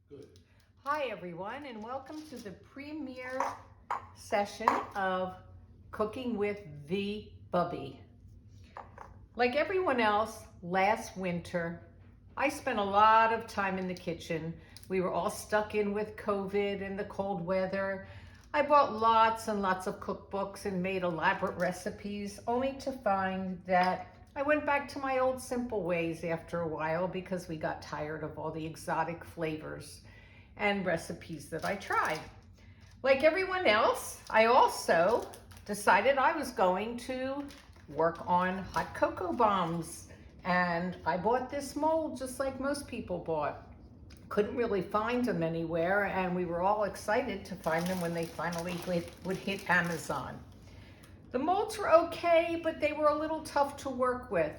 Good. Hi everyone, and welcome to the premiere session of Cooking with the Bubby. Like everyone else, last winter, I spent a lot of time in the kitchen. We were all stuck in with COVID and the cold weather. I bought lots and lots of cookbooks and made elaborate recipes, only to find that I went back to my old simple ways after a while because we got tired of all the exotic flavors and recipes that I tried. Like everyone else, I also decided I was going to work on hot cocoa bombs, and I bought this mold just like most people bought. Couldn't really find them anywhere, and we were all excited to find them when they finally would hit Amazon. The molds were okay, but they were a little tough to work with.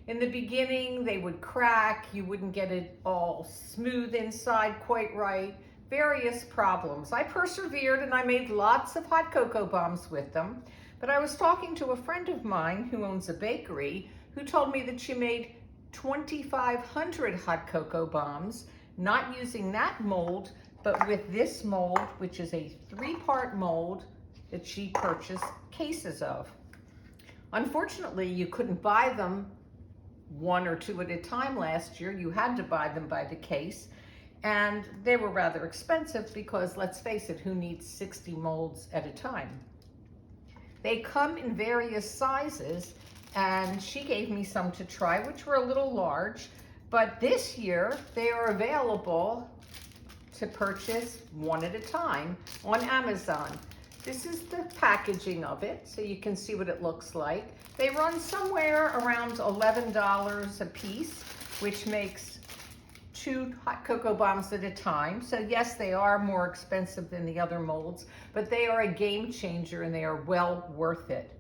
In the beginning, they would crack, you wouldn't get it all smooth inside quite right, various problems. I persevered and I made lots of hot cocoa bombs with them, but I was talking to a friend of mine who owns a bakery who told me that she made 2,500 hot cocoa bombs, not using that mold, but with this mold, which is a 3-part mold that she purchased cases of. Unfortunately, you couldn't buy them 1 or 2 at a time last year. You had to buy them by the case, and they were rather expensive because, let's face it, who needs 60 molds at a time? They come in various sizes, and she gave me some to try, which were a little large, but this year they are available to purchase 1 at a time on Amazon. This is the packaging of it, so you can see what it looks like. They run somewhere around $11 a piece, which makes 2 hot cocoa bombs at a time. So yes, they are more expensive than the other molds, but they are a game changer and they are well worth it.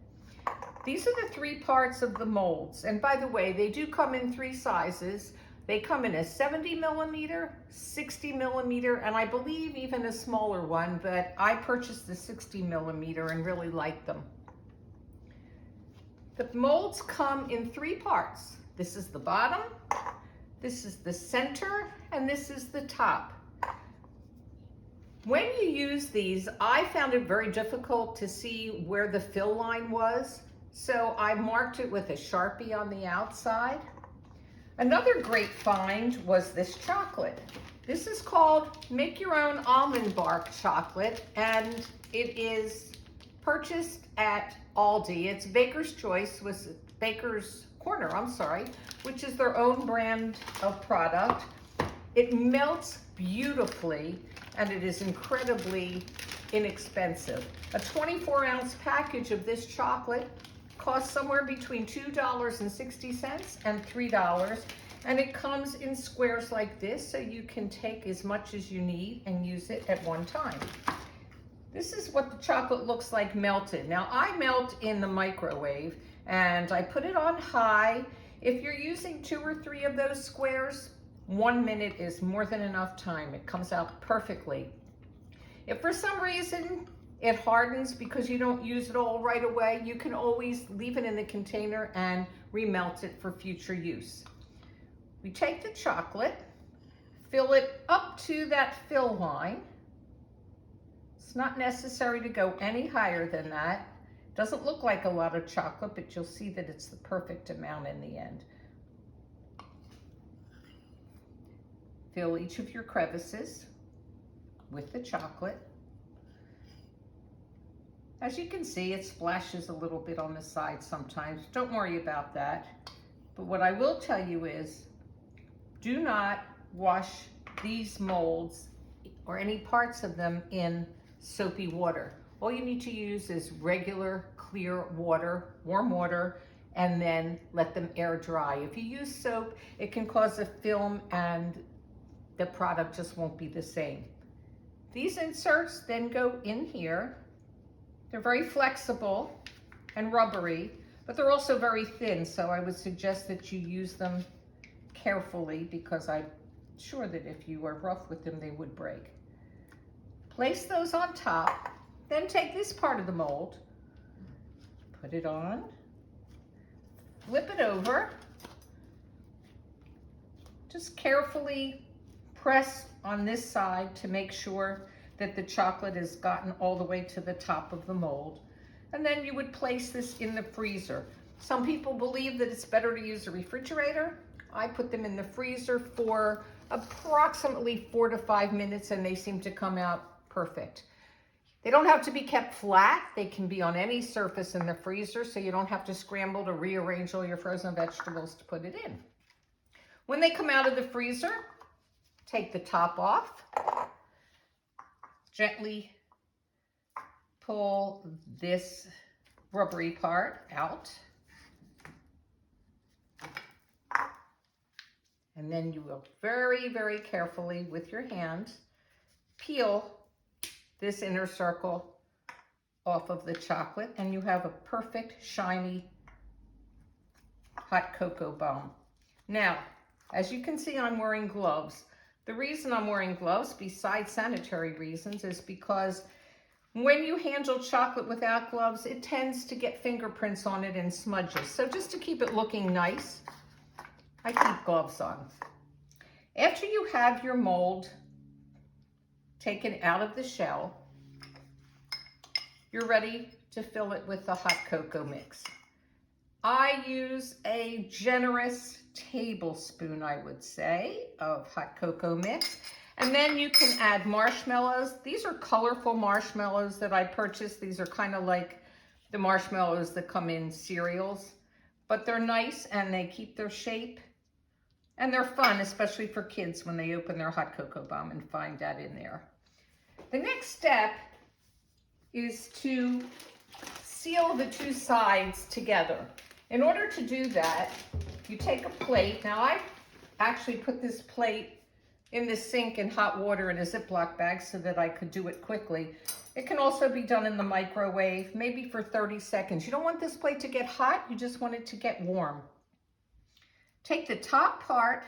These are the 3 parts of the molds. And by the way, they do come in 3 sizes. They come in a 70 millimeter, 60 millimeter, and I believe even a smaller one, but I purchased the 60 millimeter and really like them. The molds come in 3 parts. This is the bottom, this is the center, and this is the top. When you use these, I found it very difficult to see where the fill line was, so I marked it with a Sharpie on the outside. Another great find was this chocolate. This is called Make Your Own Almond Bark chocolate, and it is purchased at Aldi. It's Baker's Choice, was Baker's Corner, which is their own brand of product. It melts beautifully, and it is incredibly inexpensive. A 24-ounce package of this chocolate costs somewhere between $2.60 and $3, and it comes in squares like this, so you can take as much as you need and use it at one time. This is what the chocolate looks like melted. Now, I melt in the microwave, and I put it on high. If you're using 2 or 3 of those squares, 1 minute is more than enough time. It comes out perfectly. If for some reason it hardens because you don't use it all right away, you can always leave it in the container and remelt it for future use. We take the chocolate, fill it up to that fill line. It's not necessary to go any higher than that. Doesn't look like a lot of chocolate, but you'll see that it's the perfect amount in the end. Fill each of your crevices with the chocolate. As you can see, it splashes a little bit on the side sometimes. Don't worry about that. But what I will tell you is, do not wash these molds or any parts of them in soapy water. All you need to use is regular clear water, warm water, and then let them air dry. If you use soap, it can cause a film and the product just won't be the same. These inserts then go in here. They're very flexible and rubbery, but they're also very thin, so I would suggest that you use them carefully because I'm sure that if you are rough with them, they would break. Place those on top, then take this part of the mold, put it on, flip it over, just carefully press on this side to make sure that the chocolate has gotten all the way to the top of the mold. And then you would place this in the freezer. Some people believe that it's better to use a refrigerator. I put them in the freezer for approximately 4 to 5 minutes and they seem to come out perfect. They don't have to be kept flat. They can be on any surface in the freezer, so you don't have to scramble to rearrange all your frozen vegetables to put it in. When they come out of the freezer, take the top off. Gently pull this rubbery part out. And then you will very, very carefully with your hand peel this inner circle off of the chocolate, and you have a perfect, shiny, hot cocoa bomb. Now, as you can see, I'm wearing gloves. The reason I'm wearing gloves, besides sanitary reasons, is because when you handle chocolate without gloves, it tends to get fingerprints on it and smudges. So just to keep it looking nice, I keep gloves on. After you have your mold taken out of the shell, you're ready to fill it with the hot cocoa mix. I use a generous tablespoon, I would say, of hot cocoa mix. And then you can add marshmallows. These are colorful marshmallows that I purchased. These are kind of like the marshmallows that come in cereals, but they're nice and they keep their shape. And they're fun, especially for kids when they open their hot cocoa bomb and find that in there. The next step is to seal the two sides together. In order to do that, you take a plate. Now I actually put this plate in the sink in hot water in a Ziploc bag so that I could do it quickly. It can also be done in the microwave, maybe for 30 seconds. You don't want this plate to get hot, you just want it to get warm. Take the top part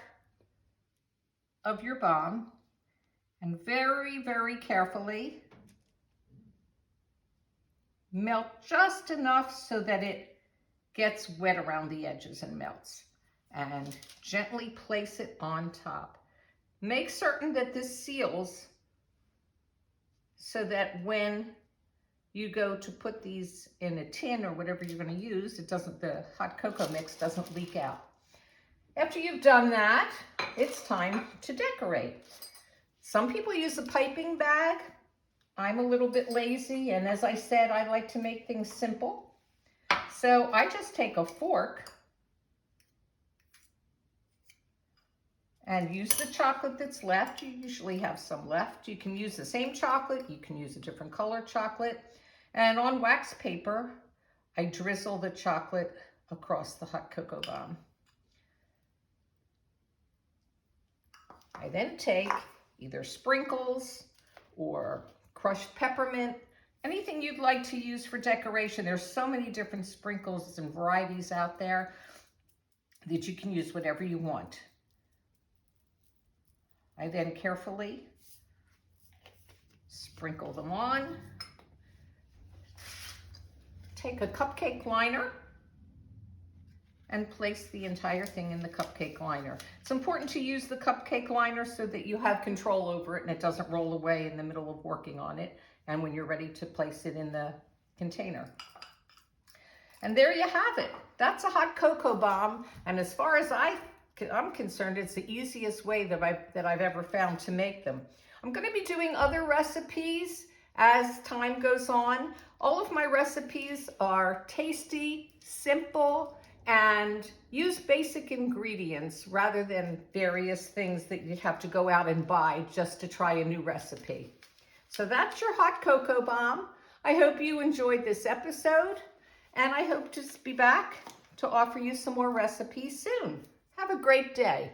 of your bomb and very, very carefully melt just enough so that it gets wet around the edges and melts. And gently place it on top. Make certain that this seals so that when you go to put these in a tin or whatever you're going to use, the hot cocoa mix doesn't leak out. After you've done that, it's time to decorate. Some people use a piping bag. I'm a little bit lazy, and as I said, I like to make things simple. So I just take a fork and use the chocolate that's left. You usually have some left. You can use the same chocolate. You can use a different color chocolate. And on wax paper, I drizzle the chocolate across the hot cocoa bomb. I then take either sprinkles or crushed peppermint, anything you'd like to use for decoration. There's so many different sprinkles and varieties out there that you can use whatever you want. I then carefully sprinkle them on. Take a cupcake liner and place the entire thing in the cupcake liner. It's important to use the cupcake liner so that you have control over it and it doesn't roll away in the middle of working on it and when you're ready to place it in the container. And there you have it. That's a hot cocoa bomb, and as far as I'm concerned, it's the easiest way that I've ever found to make them. I'm going to be doing other recipes as time goes on. All of my recipes are tasty, simple, and use basic ingredients rather than various things that you'd have to go out and buy just to try a new recipe. So that's your hot cocoa bomb. I hope you enjoyed this episode, and I hope to be back to offer you some more recipes soon. Have a great day.